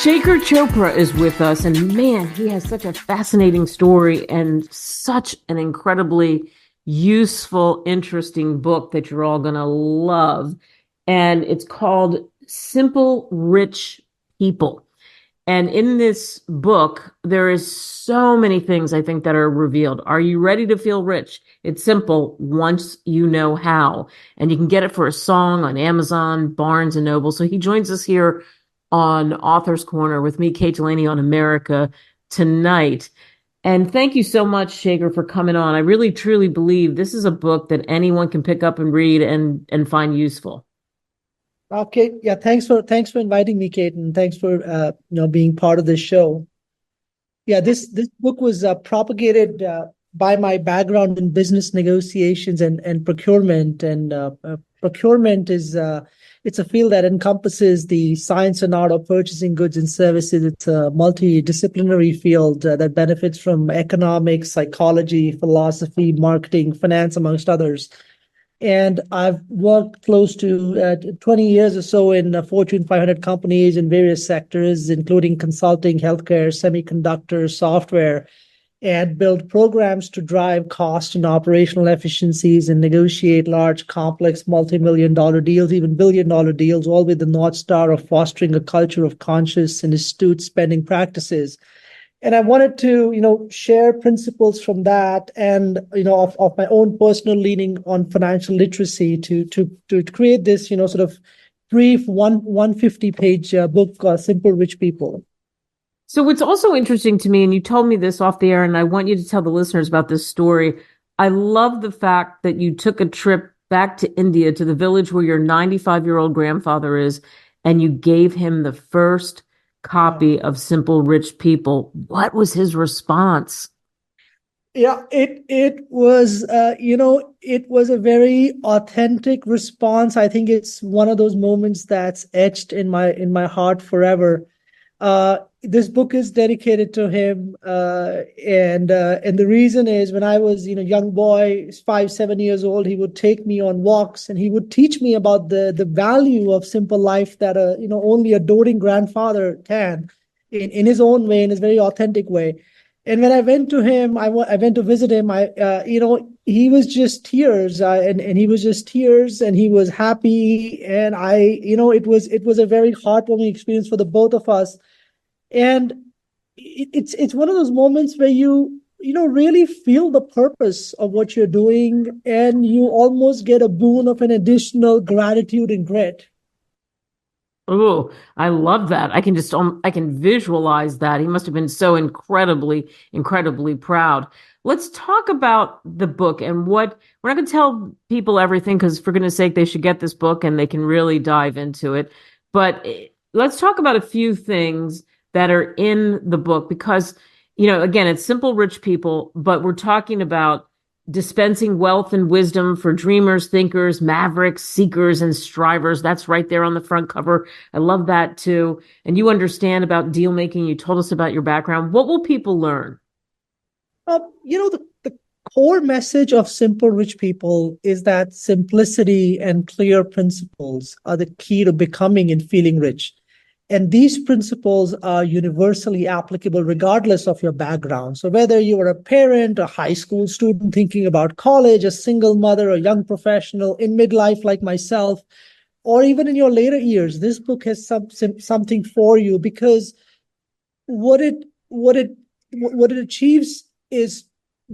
Shekhar Chopra is with us, and man, he has such a fascinating story and such an incredibly useful, interesting book that you're all going to love. And it's called Simple Rich People. And in this book, there is so many things I think that are revealed. Are you ready to feel rich? It's simple once you know how. And you can get it for a song on Amazon, Barnes and Noble. So he joins us here on Author's Corner with me, Kate Delaney, on America tonight. And thank you so much, Shekhar, for coming on. I really, truly believe this is a book that anyone can pick up and read and find useful. Okay, yeah, thanks for inviting me, Kate, and thanks for being part of this show. Yeah, this book was propagated by my background in business negotiations and procurement. And procurement is it's a field that encompasses the science and art of purchasing goods and services. It's a multidisciplinary field that benefits from economics, psychology, philosophy, marketing, finance, amongst others. And I've worked close to 20 years or so in Fortune 500 companies in various sectors, including consulting, healthcare, semiconductor, software, and build programs to drive cost and operational efficiencies and negotiate large, complex, multi-million-dollar deals, even billion-dollar deals, all with the North Star of fostering a culture of conscious and astute spending practices. And I wanted to, share principles from that and, of my own personal leaning on financial literacy to create this, sort of brief 150-page book called Simple Rich People. So what's also interesting to me, and you told me this off the air, and I want you to tell the listeners about this story. I love the fact that you took a trip back to India, to the village where your 95-year-old grandfather is, and you gave him the first copy of Simple Rich People. What was his response? Yeah, it was it was a very authentic response. I think it's one of those moments that's etched in my heart forever. This book is dedicated to him, and the reason is when I was young boy, 5, 7 years old, he would take me on walks and he would teach me about the value of simple life that only a doting grandfather can, in his own way, in his very authentic way. And when I went to him, I went to visit him. He was just tears, and he was just tears, and he was happy, and it was a very heartwarming experience for the both of us. And it's one of those moments where you really feel the purpose of what you're doing, and you almost get a boon of an additional gratitude and grit. Oh, I love that. I can visualize that. He must have been so incredibly, incredibly proud. Let's talk about the book and we're not going to tell people everything because for goodness sake, they should get this book and they can really dive into it. But let's talk about a few things that are in the book because, again, it's Simple Rich People, but we're talking about dispensing wealth and wisdom for dreamers, thinkers, mavericks, seekers, and strivers. That's right there on the front cover. I love that too. And you understand about deal making. You told us about your background. What will people learn? The core message of Simple Rich People is that simplicity and clear principles are the key to becoming and feeling rich. And these principles are universally applicable regardless of your background. So whether you are a parent, a high school student thinking about college, a single mother, a young professional in midlife like myself, or even in your later years, this book has something for you because what it achieves is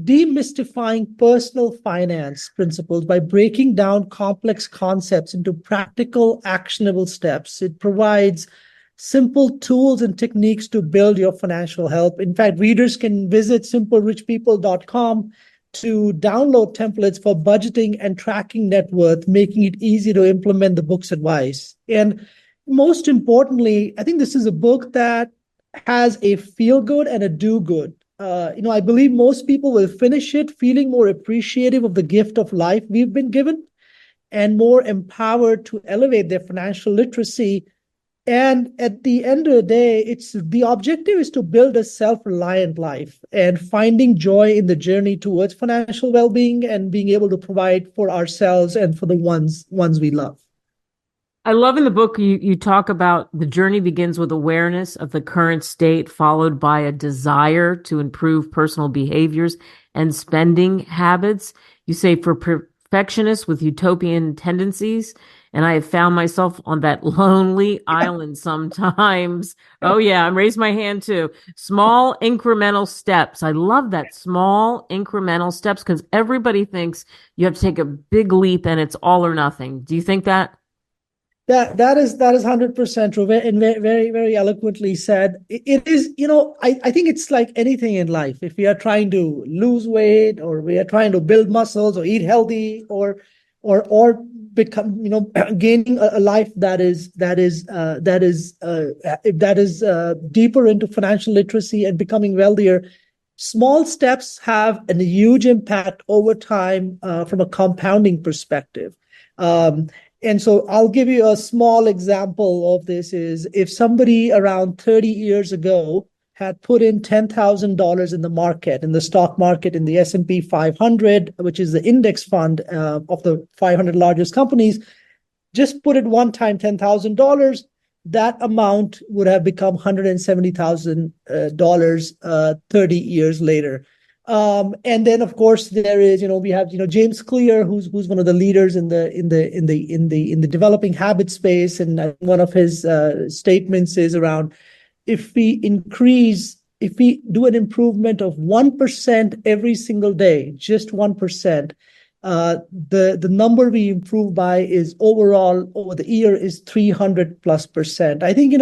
demystifying personal finance principles by breaking down complex concepts into practical, actionable steps. It provides simple tools and techniques to build your financial health. In fact, readers can visit simplerichpeople.com to download templates for budgeting and tracking net worth, making it easy to implement the book's advice. And most importantly, I think this is a book that has a feel good and a do good. I believe most people will finish it feeling more appreciative of the gift of life we've been given and more empowered to elevate their financial literacy. And at the end of the day, the objective is to build a self-reliant life and finding joy in the journey towards financial well-being and being able to provide for ourselves and for the ones we love. I love in the book you talk about the journey begins with awareness of the current state, followed by a desire to improve personal behaviors and spending habits. You say for perfectionists with utopian tendencies, and I have found myself on that lonely island sometimes. Oh yeah, I'm raising my hand too. Small incremental steps. I love that small incremental steps because everybody thinks you have to take a big leap and it's all or nothing. Do you think that? That is 100% true, and very, very eloquently said. It is, I think it's like anything in life. If we are trying to lose weight, or we are trying to build muscles, or eat healthy, or become, gaining a life that is deeper into financial literacy and becoming wealthier. Small steps have a huge impact over time, from a compounding perspective. And so I'll give you a small example of this is if somebody around 30 years ago had put in $10,000 in the market, in the stock market, in the S&P 500, which is the index fund of the 500 largest companies, just put it one time, $10,000, that amount would have become $170,000 30 years later. And then, of course, there is, we have, James Clear, who's one of the leaders in the developing habit space, and one of his statements is around if we do an improvement of 1% every single day, just 1%, the number we improve by is overall over the year is 300+%. I think,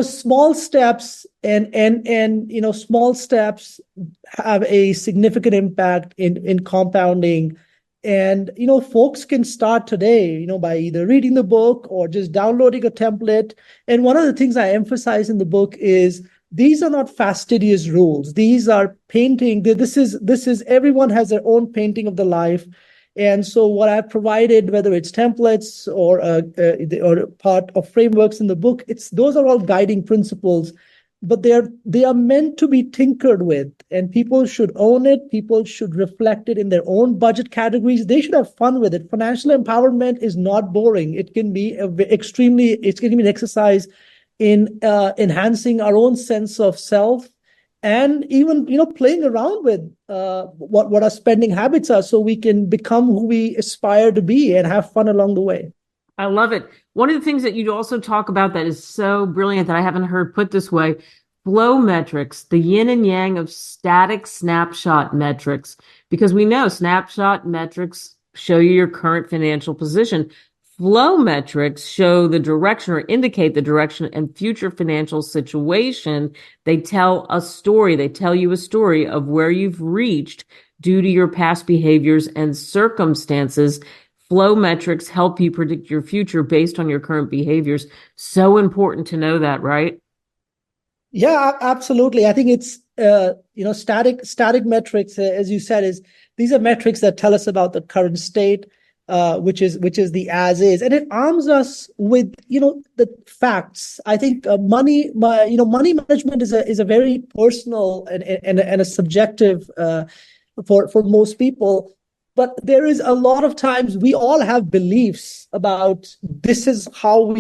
small steps and small steps have a significant impact in compounding. And, folks can start today, by either reading the book or just downloading a template. And one of the things I emphasize in the book is these are not fastidious rules. These are painting. This is everyone has their own painting of the life. And so what I've provided, whether it's templates or part of frameworks in the book, those are all guiding principles, but they are meant to be tinkered with, and people should own it. People should reflect it in their own budget categories. They should have fun with it. Financial empowerment is not boring. It can be it's going to be an exercise in enhancing our own sense of self, and even playing around with what our spending habits are, so we can become who we aspire to be and have fun along the way. I love it. One of the things that you also talk about that is so brilliant that I haven't heard put this way, flow metrics, the yin and yang of static snapshot metrics, because we know snapshot metrics show you your current financial position. Flow metrics show the direction or indicate the direction and future financial situation. They tell a story. They tell you a story of where you've reached due to your past behaviors and circumstances. Flow metrics help you predict your future based on your current behaviors. So important to know that, right? Yeah, absolutely. I think it's static metrics, as you said, these are metrics that tell us about the current state, which is the as is, and it arms us with the facts. I think money management is a very personal and a subjective for most people. But there is a lot of times we all have beliefs about this is how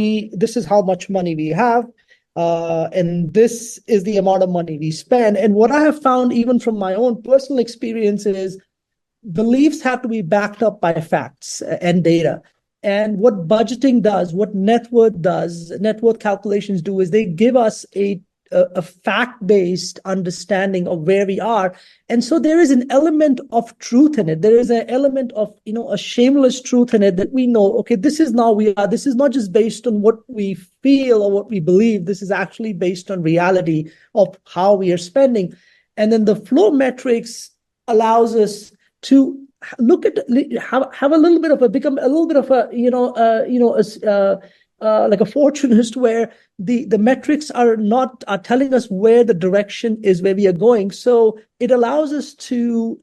much money we have, and this is the amount of money we spend. And what I have found, even from my own personal experience, is beliefs have to be backed up by facts and data. And what budgeting does, what net worth calculations do, is they give us a fact-based understanding of where we are. And so there is an element of truth in it. There is an element of, a shameless truth in it, that we know, okay, this is now we are. This is not just based on what we feel or what we believe. This is actually based on reality of how we are spending. And then the flow metrics allows us to look at have a little bit of become a little bit of a like a fortunist, where the metrics are telling us where the direction is, where we are going. So it allows us to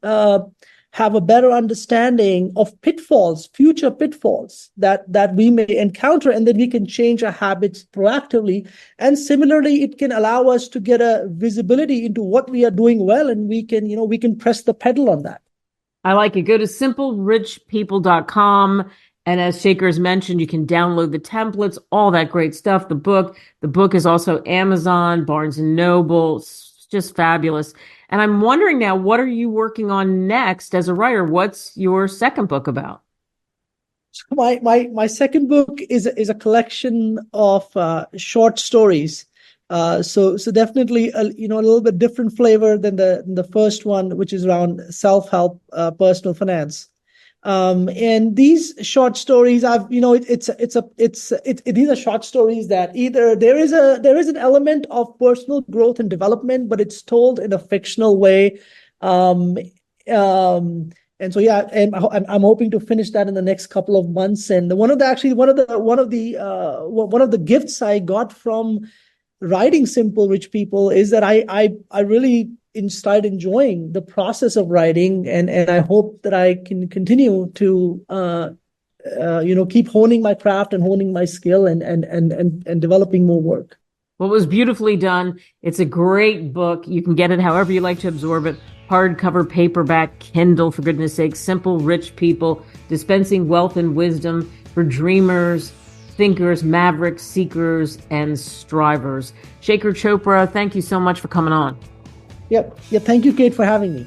have a better understanding of future pitfalls that we may encounter, and then we can change our habits proactively. And similarly, it can allow us to get a visibility into what we are doing well, and we can press the pedal on that. I like it. Go to simplerichpeople.com And as Shekhar's mentioned, you can download the templates, all that great stuff. The book is also Amazon, Barnes and Noble. It's just fabulous. And I'm wondering now, what are you working on next as a writer? What's your second book about? So my second book is a collection of short stories. So definitely a little bit different flavor than the first one, which is around self-help, personal finance. And these short stories, these are short stories that either there is an element of personal growth and development, but it's told in a fictional way. Um, and so yeah, and I'm hoping to finish that in the next couple of months. And one of the gifts I got from writing Simple Rich People is that I really started enjoying the process of writing, and I hope that I can continue to keep honing my craft and honing my skill and developing more work. Well, it was beautifully done. It's a great book. You can get it however you like to absorb it. Hardcover, paperback, Kindle, for goodness sake. Simple Rich People, dispensing wealth and wisdom for dreamers, thinkers, mavericks, seekers, and strivers. Shekhar Chopra, thank you so much for coming on. Yep. Yeah, thank you, Kate, for having me.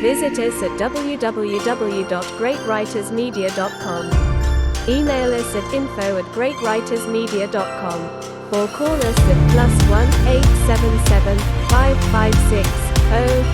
Visit us at www.greatwritersmedia.com. Email us at info@greatwritersmedia.com or call us at +1 877 556 0